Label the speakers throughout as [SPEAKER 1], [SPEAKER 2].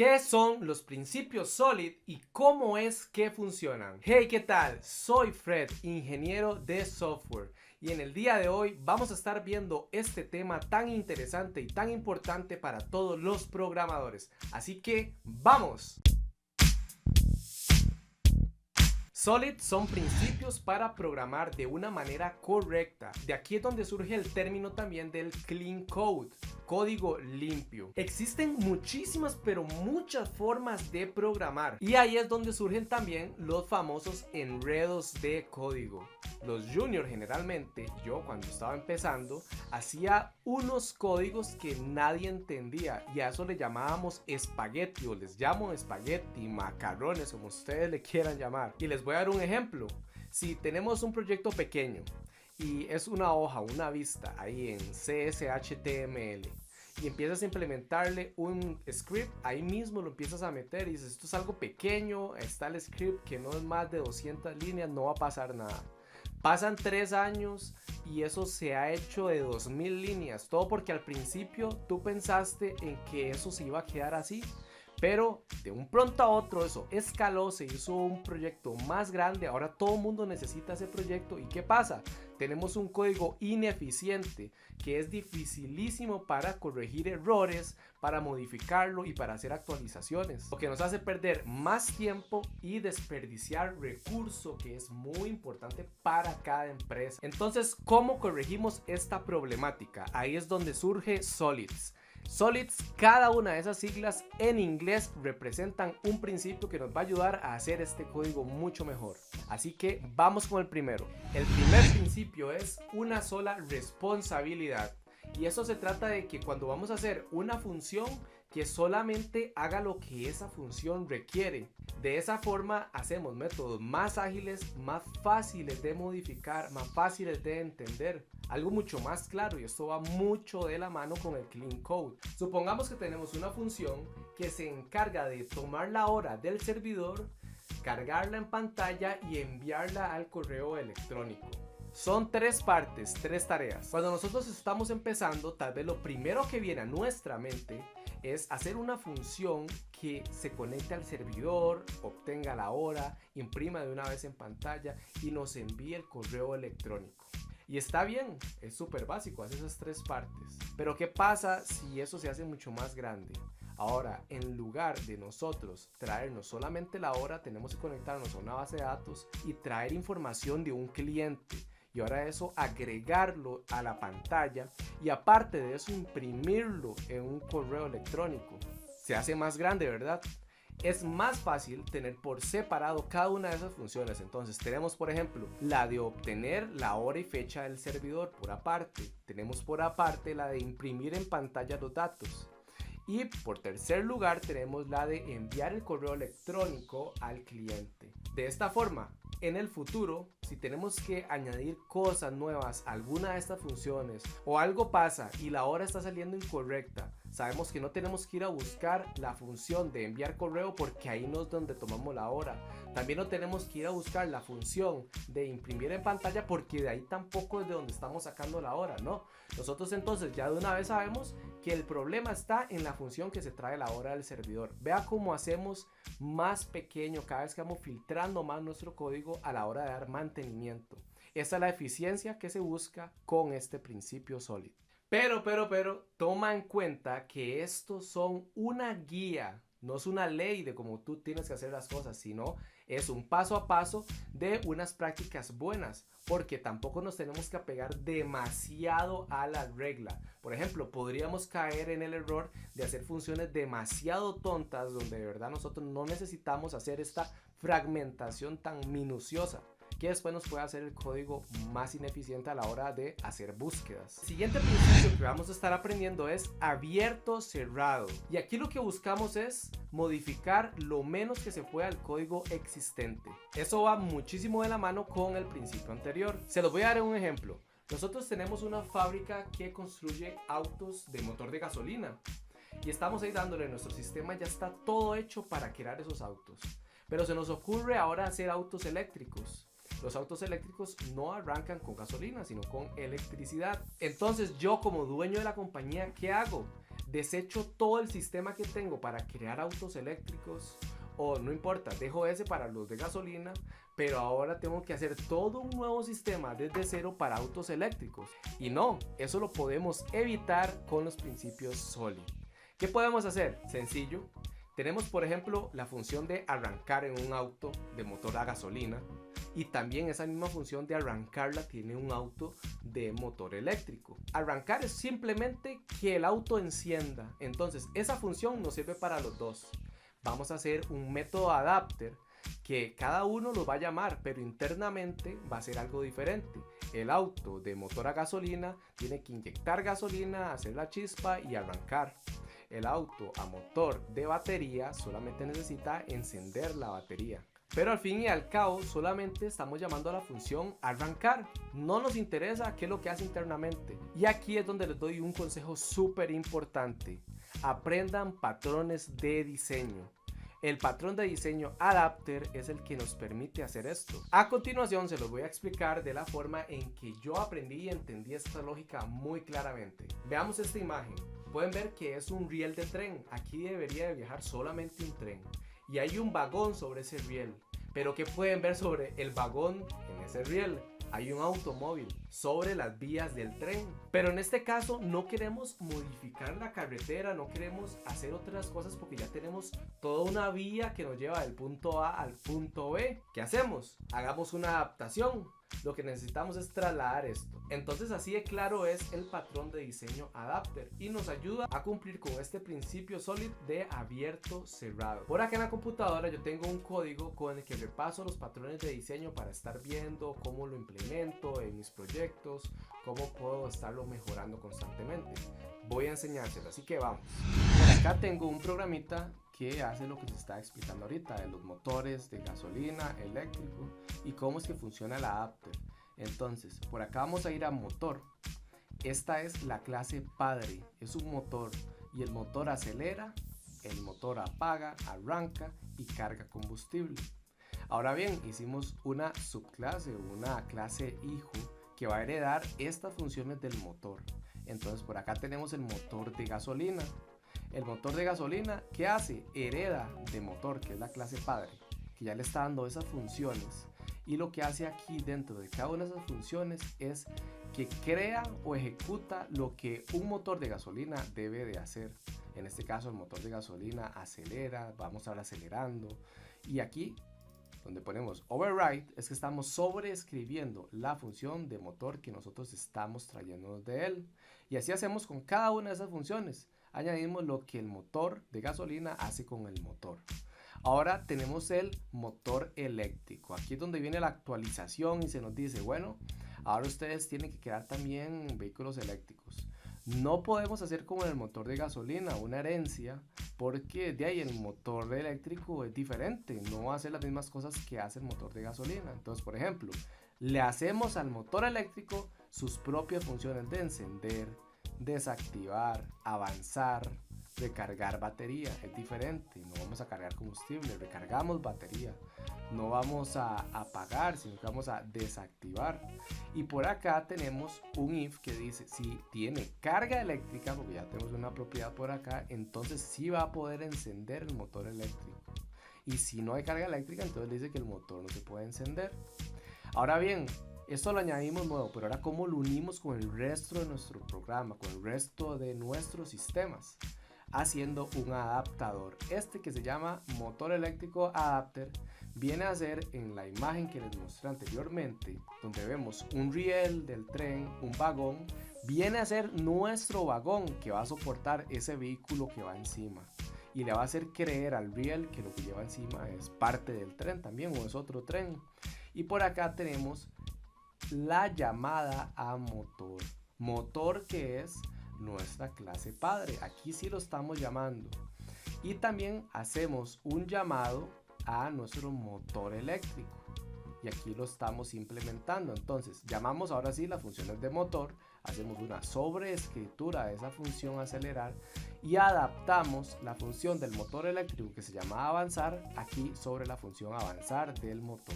[SPEAKER 1] ¿Qué son los principios SOLID y cómo es que funcionan? Hey, ¿qué tal? Soy Fred, ingeniero de software, y en el día de hoy vamos a estar viendo este tema tan interesante y tan importante para todos los programadores. Así que ¡vamos! SOLID son principios para programar de una manera correcta. De aquí es donde surge el término también del clean code, código limpio. Existen muchísimas, pero muchas formas de programar. Y ahí es donde surgen también los famosos enredos de código. Los juniors generalmente, yo cuando estaba empezando, hacía unos códigos que nadie entendía. Y a eso le llamábamos espagueti, o les llamo espagueti, macarrones, como ustedes le quieran llamar. Y les voy a dar un ejemplo. Si tenemos un proyecto pequeño y es una hoja, una vista ahí en CSHTML y empiezas a implementarle un script, ahí mismo lo empiezas a meter y dices, esto es algo pequeño, está el script que no es más de 200 líneas, no va a pasar nada. Pasan 3 años y eso se ha hecho de 2000 líneas, todo porque al principio tú pensaste en que eso se iba a quedar así. Pero de un pronto a otro eso escaló, se hizo un proyecto más grande, ahora todo el mundo necesita ese proyecto. ¿Y qué pasa? Tenemos un código ineficiente que es dificilísimo para corregir errores, para modificarlo y para hacer actualizaciones. Lo que nos hace perder más tiempo y desperdiciar recurso que es muy importante para cada empresa. Entonces, ¿cómo corregimos esta problemática? Ahí es donde surge SOLIDS. SOLIDS, cada una de esas siglas en inglés representan un principio que nos va a ayudar a hacer este código mucho mejor. Así que vamos con el primero. El primer principio es una sola responsabilidad. Y eso se trata de que cuando vamos a hacer una función, que solamente haga lo que esa función requiere. De esa forma hacemos métodos más ágiles, más fáciles de modificar, más fáciles de entender. Algo mucho más claro, y esto va mucho de la mano con el clean code. Supongamos que tenemos una función que se encarga de tomar la hora del servidor, cargarla en pantalla y enviarla al correo electrónico. Son 3 partes, 3 tareas. Cuando nosotros estamos empezando, tal vez lo primero que viene a nuestra mente es hacer una función que se conecte al servidor, obtenga la hora, imprima de una vez en pantalla y nos envíe el correo electrónico. Y está bien, es súper básico, hace esas 3 partes. Pero ¿qué pasa si eso se hace mucho más grande? Ahora, en lugar de nosotros traernos solamente la hora, tenemos que conectarnos a una base de datos y traer información de un cliente. Y ahora eso agregarlo a la pantalla y aparte de eso imprimirlo en un correo electrónico. Se hace más grande, ¿verdad? Es más fácil tener por separado cada una de esas funciones. Entonces tenemos por ejemplo la de obtener la hora y fecha del servidor por aparte. Tenemos por aparte la de imprimir en pantalla los datos. Y por tercer lugar tenemos la de enviar el correo electrónico al cliente. De esta forma, en el futuro, si tenemos que añadir cosas nuevas a alguna de estas funciones o algo pasa y la hora está saliendo incorrecta, sabemos que no tenemos que ir a buscar la función de enviar correo porque ahí no es donde tomamos la hora. También no tenemos que ir a buscar la función de imprimir en pantalla porque de ahí tampoco es de donde estamos sacando la hora, ¿no? Nosotros entonces ya de una vez sabemos que el problema está en la función que se trae la hora del servidor. Vea cómo hacemos más pequeño cada vez que vamos filtrando más nuestro código a la hora de dar mantenimiento. Esta es la eficiencia que se busca con este principio SOLID. Pero, toma en cuenta que estos son una guía, no es una ley de cómo tú tienes que hacer las cosas, sino es un paso a paso de unas prácticas buenas, porque tampoco nos tenemos que apegar demasiado a la regla. Por ejemplo, podríamos caer en el error de hacer funciones demasiado tontas, donde de verdad nosotros no necesitamos hacer esta fragmentación tan minuciosa, que después nos puede hacer el código más ineficiente a la hora de hacer búsquedas. El siguiente principio que vamos a estar aprendiendo es abierto cerrado. Y aquí lo que buscamos es modificar lo menos que se pueda el código existente. Eso va muchísimo de la mano con el principio anterior. Se los voy a dar un ejemplo. Nosotros tenemos una fábrica que construye autos de motor de gasolina. Y estamos ahí dándole, nuestro sistema ya está todo hecho para crear esos autos. Pero se nos ocurre ahora hacer autos eléctricos. Los autos eléctricos no arrancan con gasolina, sino con electricidad. Entonces yo como dueño de la compañía, ¿qué hago? desecho todo el sistema que tengo para crear autos eléctricos, o no importa, dejo ese para los de gasolina, pero ahora tengo que hacer todo un nuevo sistema desde cero para autos eléctricos. Y no, eso lo podemos evitar con los principios SOLID. ¿Qué podemos hacer? Sencillo. Tenemos, por ejemplo, la función de arrancar en un auto de motor a gasolina, y también esa misma función de arrancarla tiene un auto de motor eléctrico. Arrancar es simplemente que el auto encienda, entonces esa función nos sirve para los dos. Vamos a hacer un método adapter que cada uno lo va a llamar, pero internamente va a ser algo diferente. El auto de motor a gasolina tiene que inyectar gasolina, hacer la chispa y arrancar. El auto a motor de batería solamente necesita encender la batería. Pero al fin y al cabo solamente estamos llamando a la función arrancar. No nos interesa qué es lo que hace internamente. Y aquí es donde les doy un consejo súper importante. Aprendan patrones de diseño. El patrón de diseño adapter es el que nos permite hacer esto. A continuación se los voy a explicar de la forma en que yo aprendí y entendí esta lógica muy claramente. Veamos esta imagen. Pueden ver que es un riel de tren. Aquí debería de viajar solamente un tren. Y hay un vagón sobre ese riel. Pero ¿qué pueden ver sobre el vagón en ese riel? Hay un automóvil sobre las vías del tren. Pero en este caso no queremos modificar la carretera, no queremos hacer otras cosas porque ya tenemos toda una vía que nos lleva del punto A al punto B. ¿Qué hacemos? Hagamos una adaptación. Lo que necesitamos es trasladar esto. Entonces así de claro es el patrón de diseño adapter y nos ayuda a cumplir con este principio SOLID de abierto cerrado. Por acá en la computadora yo tengo un código con el que repaso los patrones de diseño para estar viendo cómo lo implemento en mis proyectos, cómo puedo estarlo mejorando constantemente. Voy a enseñárselo, así que vamos. Por acá tengo un programita que hace lo que se está explicando ahorita de los motores de gasolina, eléctrico y cómo es que funciona el adapter. Entonces, por acá vamos a ir a motor. Esta es la clase padre, es un motor y el motor acelera, el motor apaga, arranca y carga combustible. Ahora bien, hicimos una subclase, una clase hijo que va a heredar estas funciones del motor. Entonces por acá tenemos el motor de gasolina. El motor de gasolina, ¿qué hace? Hereda de motor, que es la clase padre, que ya le está dando esas funciones. Y lo que hace aquí dentro de cada una de esas funciones es que crea o ejecuta lo que un motor de gasolina debe de hacer. En este caso el motor de gasolina acelera, vamos a ir acelerando. Y aquí, donde ponemos override, es que estamos sobreescribiendo la función de motor que nosotros estamos trayendo de él. Y así hacemos con cada una de esas funciones. Añadimos lo que el motor de gasolina hace con el motor. Ahora tenemos el motor eléctrico. Aquí es donde viene la actualización y se nos dice, bueno, ahora ustedes tienen que crear también vehículos eléctricos. No podemos hacer como en el motor de gasolina, una herencia, porque de ahí el motor eléctrico es diferente, no va a hacer las mismas cosas que hace el motor de gasolina. Entonces, por ejemplo, le hacemos al motor eléctrico sus propias funciones de encender, desactivar, avanzar, recargar batería. Es diferente, no vamos a cargar combustible, recargamos batería. No vamos a apagar, sino que vamos a desactivar. Y por acá tenemos un if que dice si tiene carga eléctrica, porque ya tenemos una propiedad por acá, entonces sí va a poder encender el motor eléctrico. Y si no hay carga eléctrica, entonces dice que el motor no se puede encender. Ahora bien, esto lo añadimos nuevo, pero ahora cómo lo unimos con el resto de nuestro programa, con el resto de nuestros sistemas, haciendo un adaptador. Este que se llama motor eléctrico adapter viene a ser en la imagen que les mostré anteriormente, donde vemos un riel del tren, un vagón, viene a ser nuestro vagón que va a soportar ese vehículo que va encima. Y le va a hacer creer al riel que lo que lleva encima es parte del tren también o es otro tren. Y por acá tenemos la llamada a motor. Motor que es nuestra clase padre. Aquí sí lo estamos llamando. Y también hacemos un llamado a nuestro motor eléctrico. Y aquí lo estamos implementando. Entonces llamamos ahora sí las funciones de motor. Hacemos una sobreescritura de esa función acelerar y adaptamos la función del motor eléctrico que se llama avanzar aquí sobre la función avanzar del motor.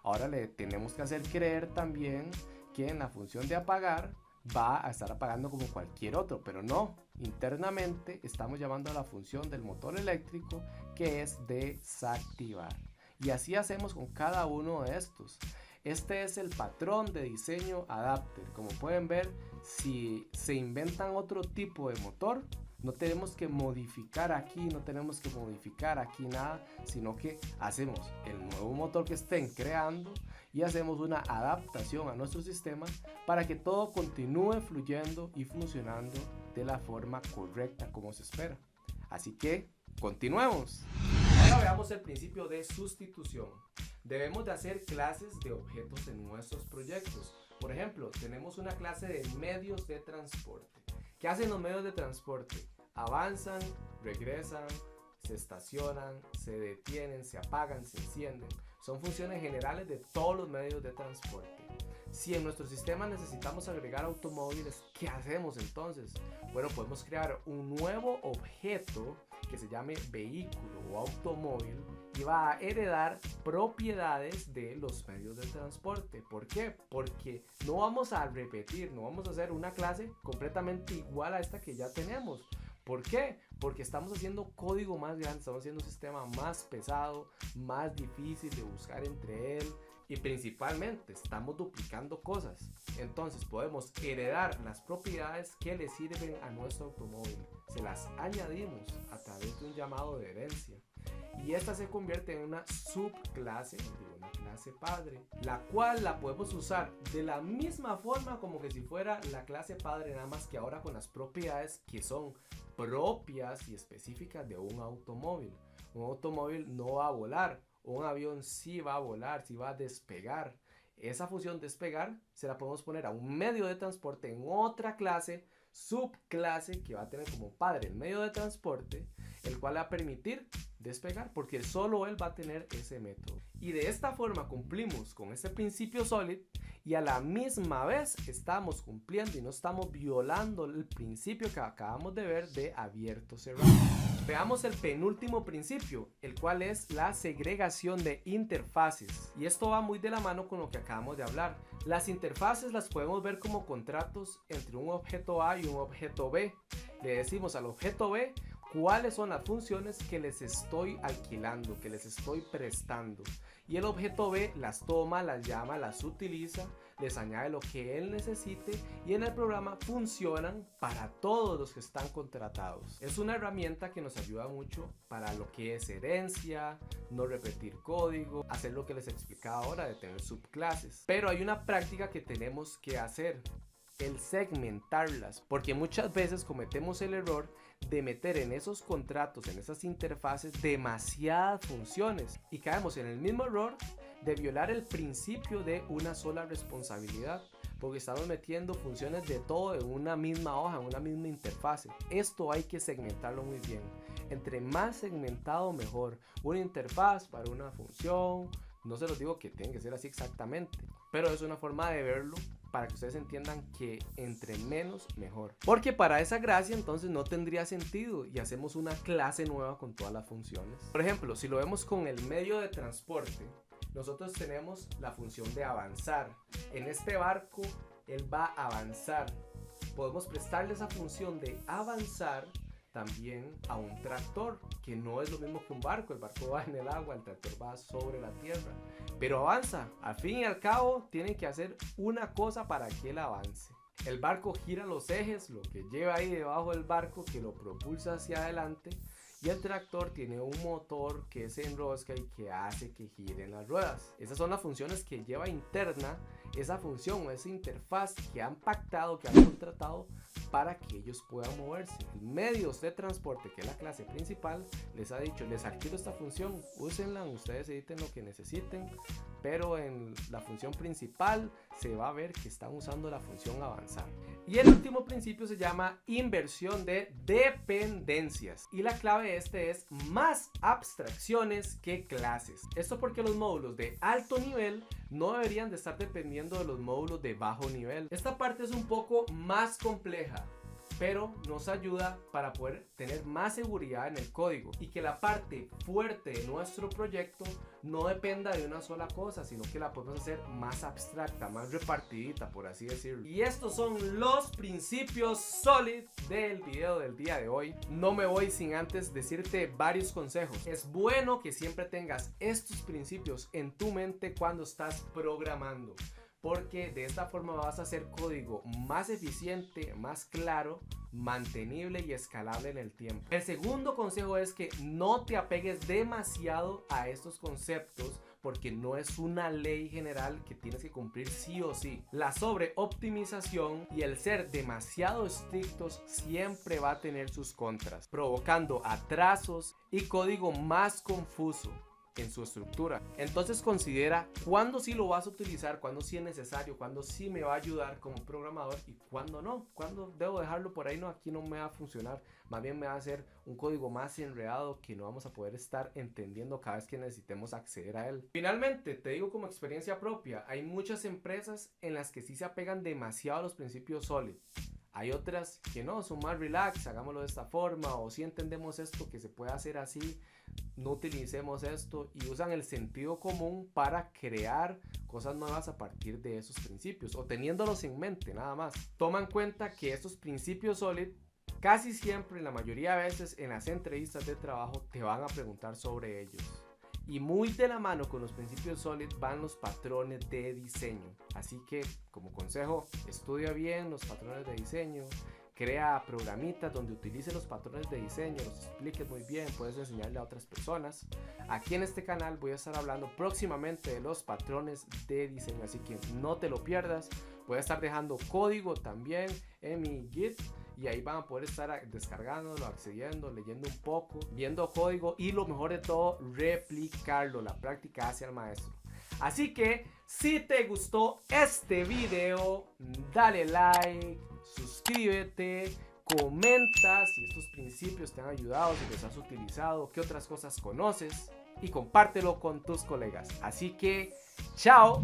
[SPEAKER 1] Ahora le tenemos que hacer creer también que en la función de apagar va a estar apagando como cualquier otro, pero no. Internamente estamos llamando a la función del motor eléctrico, que es desactivar. Y así hacemos con cada uno de estos. Este es el patrón de diseño adapter. Como pueden ver, si se inventan otro tipo de motor, no tenemos que modificar aquí, no tenemos que modificar aquí nada, sino que hacemos el nuevo motor que estén creando y hacemos una adaptación a nuestro sistema para que todo continúe fluyendo y funcionando de la forma correcta como se espera. Así que continuemos. Ahora veamos el principio de sustitución. Debemos de hacer clases de objetos en nuestros proyectos. Por ejemplo, tenemos una clase de medios de transporte. ¿Qué hacen los medios de transporte? Avanzan, regresan, se estacionan, se detienen, se apagan, se encienden. Son funciones generales de todos los medios de transporte. Si en nuestro sistema necesitamos agregar automóviles, ¿qué hacemos entonces? Bueno, podemos crear un nuevo objeto que se llame vehículo o automóvil y va a heredar propiedades de los medios de transporte. ¿Por qué? Porque no vamos a repetir, no vamos a hacer una clase completamente igual a esta que ya tenemos. ¿Por qué? Porque estamos haciendo código más grande, estamos haciendo un sistema más pesado, más difícil de buscar entre él y principalmente estamos duplicando cosas. Entonces podemos heredar las propiedades que le sirven a nuestro automóvil. Se las añadimos a través de un llamado de herencia. Y esta se convierte en una subclase de una clase padre, la cual la podemos usar de la misma forma como que si fuera la clase padre, nada más que ahora con las propiedades que son propias y específicas de un automóvil. Un automóvil no va a volar, un avión sí va a volar, sí va a despegar. Esa función despegar se la podemos poner a un medio de transporte en otra clase, subclase, que va a tener como padre el medio de transporte, el cual le va a permitir despegar, porque solo él va a tener ese método. Y de esta forma cumplimos con este principio SOLID y a la misma vez estamos cumpliendo y no estamos violando el principio que acabamos de ver de abierto cerrado. Veamos el penúltimo principio, el cual es la segregación de interfaces. Y esto va muy de la mano con lo que acabamos de hablar. Las interfaces las podemos ver como contratos entre un objeto A y un objeto B. Le decimos al objeto B cuáles son las funciones que les estoy alquilando, que les estoy prestando. Y el objeto B las toma, las llama, las utiliza, les añade lo que él necesite y en el programa funcionan para todos los que están contratados. Es una herramienta que nos ayuda mucho para lo que es herencia, no repetir código, hacer lo que les explicaba ahora de tener subclases. Pero hay una práctica que tenemos que hacer, el segmentarlas, porque muchas veces cometemos el error de meter en esos contratos, en esas interfaces, demasiadas funciones y caemos en el mismo error de violar el principio de una sola responsabilidad, porque estamos metiendo funciones de todo en una misma hoja, en una misma interfase. Esto hay que segmentarlo muy bien. Entre más segmentado mejor. Una interfaz para una función. No se los digo que tiene que ser así exactamente, pero es una forma de verlo para que ustedes entiendan que entre menos mejor. Porque para esa gracia entonces no tendría sentido y hacemos una clase nueva con todas las funciones. Por ejemplo, si lo vemos con el medio de transporte, nosotros tenemos la función de avanzar. En este barco él va a avanzar. Podemos prestarle esa función de avanzar también a un tractor, que no es lo mismo que un barco. El barco va en el agua, el tractor va sobre la tierra, pero avanza. Al fin y al cabo tiene que hacer una cosa para que él avance. El barco gira los ejes, lo que lleva ahí debajo del barco que lo propulsa hacia adelante, y el tractor tiene un motor que se enrosca y que hace que giren las ruedas. Esas son las funciones que lleva interna esa función o esa interfaz que han pactado, que han contratado para que ellos puedan moverse. Medios de transporte, que es la clase principal, les ha dicho: les alquilo esta función, úsenla, ustedes editen lo que necesiten, pero en la función principal se va a ver que están usando la función avanzar. Y el último principio se llama inversión de dependencias, y la clave de este es más abstracciones que clases. Esto porque los módulos de alto nivel no deberían de estar dependiendo de los módulos de bajo nivel. Esta parte es un poco más compleja, pero nos ayuda para poder tener más seguridad en el código y que la parte fuerte de nuestro proyecto no dependa de una sola cosa, sino que la podemos hacer más abstracta, más repartidita, por así decirlo. Y estos son los principios SOLID del video del día de hoy. No me voy sin antes decirte varios consejos. Es bueno que siempre tengas estos principios en tu mente cuando estás programando, porque de esta forma vas a hacer código más eficiente, más claro, mantenible y escalable en el tiempo. El segundo consejo es que no te apegues demasiado a estos conceptos, porque no es una ley general que tienes que cumplir sí o sí. La sobreoptimización y el ser demasiado estrictos siempre va a tener sus contras, provocando atrasos y código más confuso en su estructura. Entonces considera cuándo sí lo vas a utilizar, cuándo sí es necesario, cuándo sí me va a ayudar como programador y cuándo no, cuándo debo dejarlo por ahí, no, aquí no me va a funcionar, más bien me va a hacer un código más enredado que no vamos a poder estar entendiendo cada vez que necesitemos acceder a él. Finalmente, te digo como experiencia propia, hay muchas empresas en las que sí se apegan demasiado a los principios SOLID. Hay otras que no, son más relax, hagámoslo de esta forma, o si entendemos esto que se puede hacer así, no utilicemos esto, y usan el sentido común para crear cosas nuevas a partir de esos principios o teniéndolos en mente nada más. Toma en cuenta que estos principios SOLID casi siempre, la mayoría de veces en las entrevistas de trabajo te van a preguntar sobre ellos. Y muy de la mano con los principios SOLID van los patrones de diseño. Así que, como consejo, estudia bien los patrones de diseño, crea programitas donde utilice los patrones de diseño, los expliques muy bien, puedes enseñarle a otras personas. Aquí en este canal voy a estar hablando próximamente de los patrones de diseño, así que no te lo pierdas. Voy a estar dejando código también en mi Git, y ahí van a poder estar descargándolo, accediendo, leyendo un poco, viendo código y lo mejor de todo, replicarlo. La práctica hace al maestro. Así que si te gustó este video, dale like, suscríbete, comenta si estos principios te han ayudado, si los has utilizado, qué otras cosas conoces y compártelo con tus colegas. Así que, chao.